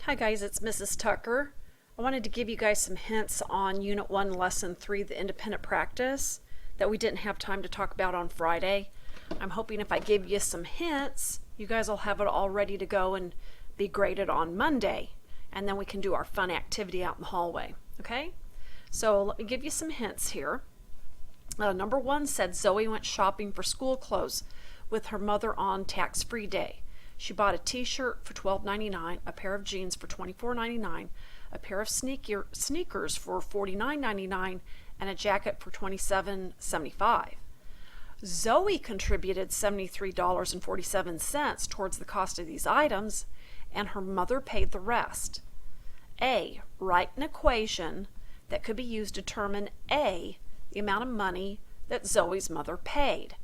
Hi guys, it's Mrs. Tucker. I wanted to give you guys some hints on Unit 1 Lesson 3, the independent practice, that we didn't have time to talk about on Friday. I'm hoping if I give you some hints, you guys will have it all ready to go and be graded on Monday. And then we can do our fun activity out in the hallway. Okay? So let me give you some hints here. Number 1 said Zoe went shopping for school clothes with her mother on tax-free day. She bought a t-shirt for $12.99, a pair of jeans for $24.99, a pair of sneakers for $49.99, and a jacket for $27.75. Zoe contributed $73.47 towards the cost of these items, and her mother paid the rest. A. Write an equation that could be used to determine A, the amount of money that Zoe's mother paid.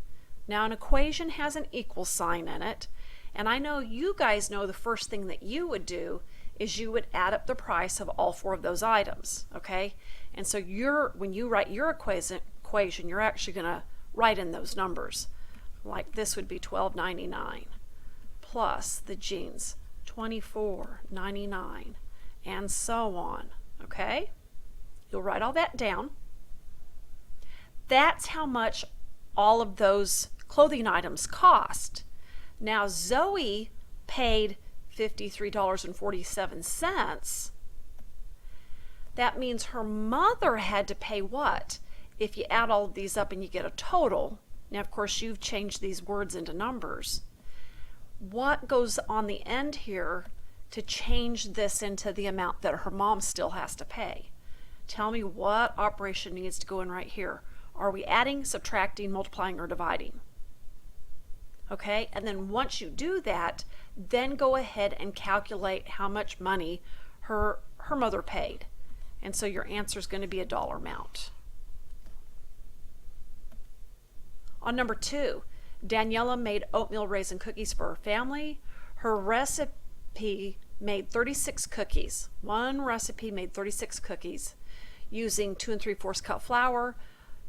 Now, an equation has an equal sign in it, and I know you guys know the first thing that you would do is you would add up the price of all 4 of those items, okay? And so when you write your equation, you're actually going to write in those numbers. Like this would be $12.99 plus the jeans, $24.99, and so on, okay? You'll write all that down. That's how much all of those clothing items cost. Now, Zoe paid $53.47. That means her mother had to pay what? If you add all of these up and you get a total, now of course you've changed these words into numbers. What goes on the end here to change this into the amount that her mom still has to pay? Tell me what operation needs to go in right here. Are we adding, subtracting, multiplying, or dividing? Okay, and then once you do that, then go ahead and calculate how much money her mother paid. And so your answer is going to be a dollar amount. On number 2, Daniela made oatmeal raisin cookies for her family. Her recipe made 36 cookies. One recipe made 36 cookies using 2 3/4 cup flour,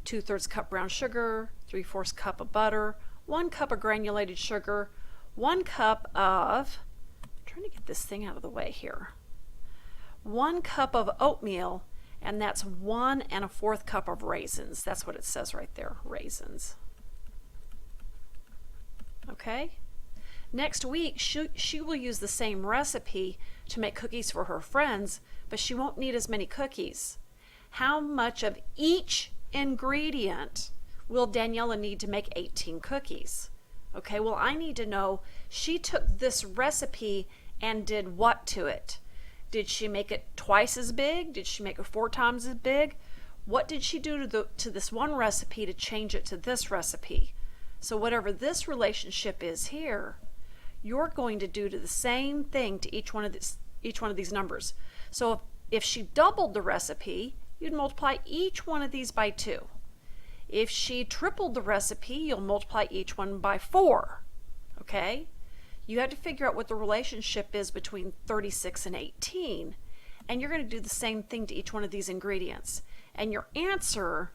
2/3 cup brown sugar, 3/4 cup of butter, 1 cup of granulated sugar, 1 cup of, I'm trying to get this thing out of the way here, 1 cup of oatmeal, and that's 1 1/4 cup of raisins. That's what it says right there, raisins. Okay? Next week, she will use the same recipe to make cookies for her friends, but she won't need as many cookies. How much of each ingredient will Daniela need to make 18 cookies? Okay, well, I need to know, she took this recipe and did what to it? Did she make it twice as big? Did she make it 4 times as big? What did she do to this one recipe to change it to this recipe? So whatever this relationship is here, you're going to do to the same thing to each one of these numbers. So if she doubled the recipe, you'd multiply each one of these by 2. If she tripled the recipe, you'll multiply each one by 4. Okay? You have to figure out what the relationship is between 36 and 18. And you're going to do the same thing to each one of these ingredients. And your answer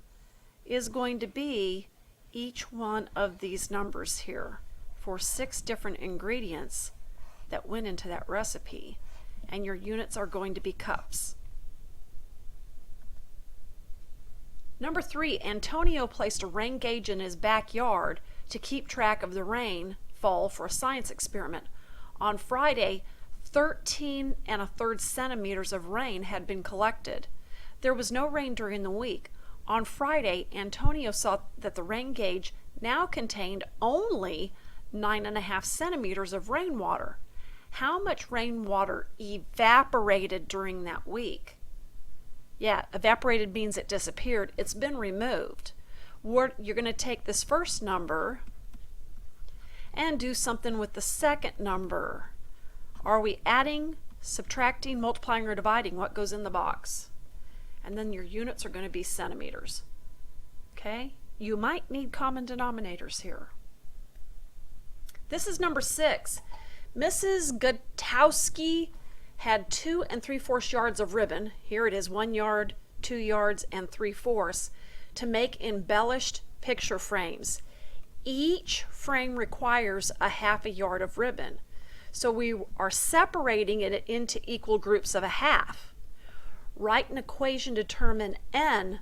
is going to be each one of these numbers here for 6 different ingredients that went into that recipe. And your units are going to be cups. Number 3, Antonio placed a rain gauge in his backyard to keep track of the rainfall for a science experiment. On Friday, 13 1/3 centimeters of rain had been collected. There was no rain during the week. On Friday, Antonio saw that the rain gauge now contained only 9.5 centimeters of rainwater. How much rainwater evaporated during that week? Yeah, evaporated means it disappeared. It's been removed. You're going to take this first number and do something with the second number. Are we adding, subtracting, multiplying, or dividing? What goes in the box? And then your units are going to be centimeters. Okay? You might need common denominators here. This is number 6. Mrs. Gutowski had 2 3/4 yards of ribbon, here it is 1 yard, 2 yards, and 3/4, to make embellished picture frames. Each frame requires a 1/2 yard of ribbon. So we are separating it into equal groups of a half. Write an equation to determine n,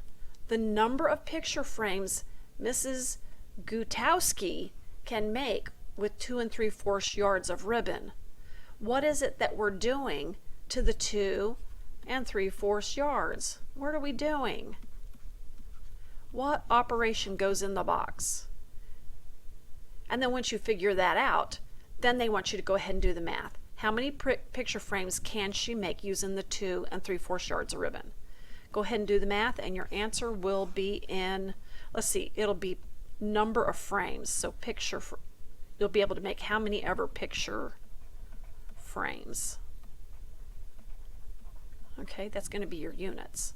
the number of picture frames Mrs. Gutowski can make with 2 3/4 yards of ribbon. What is it that we're doing to the 2 3/4 yards? What are we doing? What operation goes in the box? And then once you figure that out, then they want you to go ahead and do the math. How many picture frames can she make using the 2 3/4 yards of ribbon? Go ahead and do the math, and your answer will be in, let's see, it'll be number of frames. So you'll be able to make how many ever picture frames. Okay, that's going to be your units.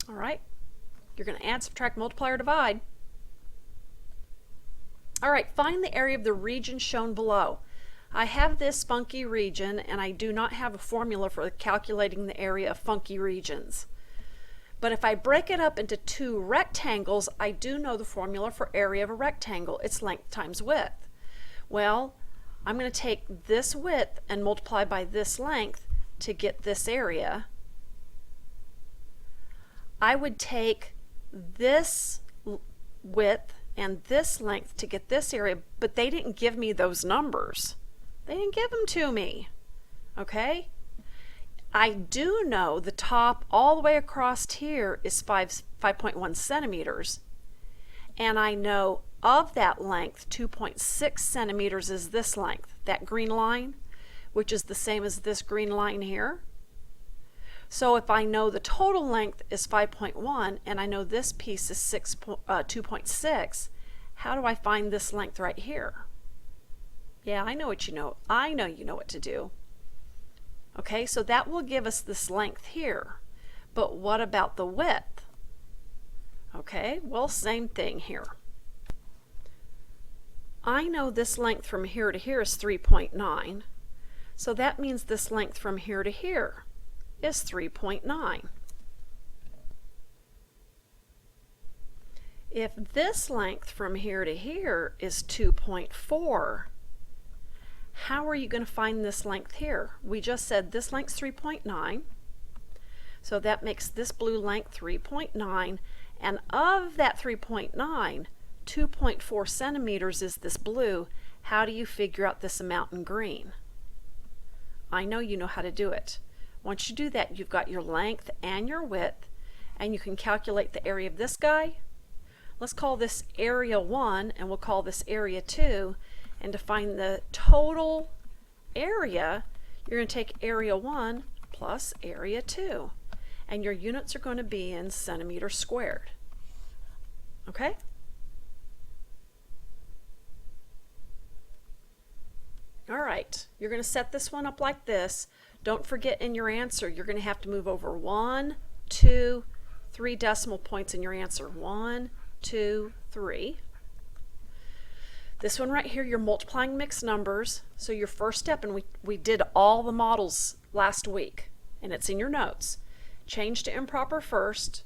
All right, you're going to add, subtract, multiply, or divide. All right, find the area of the region shown below. I have this funky region, and I do not have a formula for calculating the area of funky regions. But if I break it up into two rectangles, I do know the formula for area of a rectangle. It's length times width. Well, I'm going to take this width and multiply by this length to get this area. I would take this width and this length to get this area, but they didn't give me those numbers. They didn't give them to me. Okay? I do know the top all the way across here is 5.1 centimeters. And I know of that length, 2.6 centimeters is this length, that green line, which is the same as this green line here. So if I know the total length is 5.1 and I know this piece is 2.6, how do I find this length right here? Yeah, I know what you know. I know you know what to do. Okay, so that will give us this length here. But what about the width? Okay, well, same thing here. I know this length from here to here is 3.9. So that means this length from here to here is 3.9. If this length from here to here is 2.4, how are you going to find this length here? We just said this length's 3.9, so that makes this blue length 3.9, and of that 3.9, 2.4 centimeters is this blue. How do you figure out this amount in green? I know you know how to do it. Once you do that, you've got your length and your width, and you can calculate the area of this guy. Let's call this area 1, and we'll call this area 2. And to find the total area, you're going to take area 1 plus area 2. And your units are going to be in centimeters squared. Okay? All right, you're going to set this one up like this. Don't forget in your answer, you're going to have to move over 1, 2, 3 decimal points in your answer. 1, 2, 3. This one right here, you're multiplying mixed numbers. So your first step, and we did all the models last week, and it's in your notes. Change to improper first.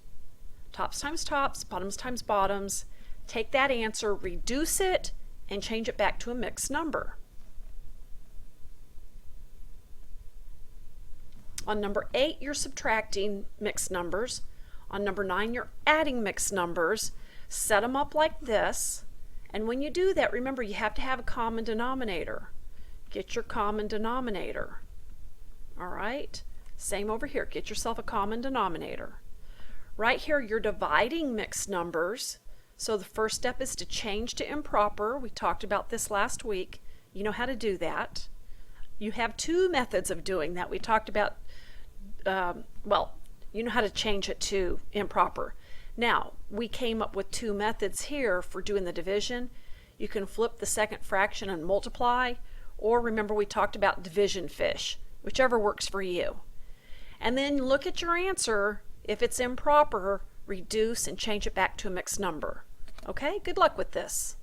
Tops times tops, bottoms times bottoms. Take that answer, reduce it, and change it back to a mixed number. On number 8, you're subtracting mixed numbers. On number 9, you're adding mixed numbers. Set them up like this. And when you do that, remember you have to have a common denominator. Get your common denominator. All right? Same over here. Get yourself a common denominator. Right here, you're dividing mixed numbers. So the first step is to change to improper. We talked about this last week. You know how to do that. You have two methods of doing that. We talked about, well, you know how to change it to improper. Now, we came up with two methods here for doing the division. You can flip the second fraction and multiply, or remember we talked about division fish, whichever works for you. And then look at your answer. If it's improper, reduce and change it back to a mixed number. Okay, good luck with this.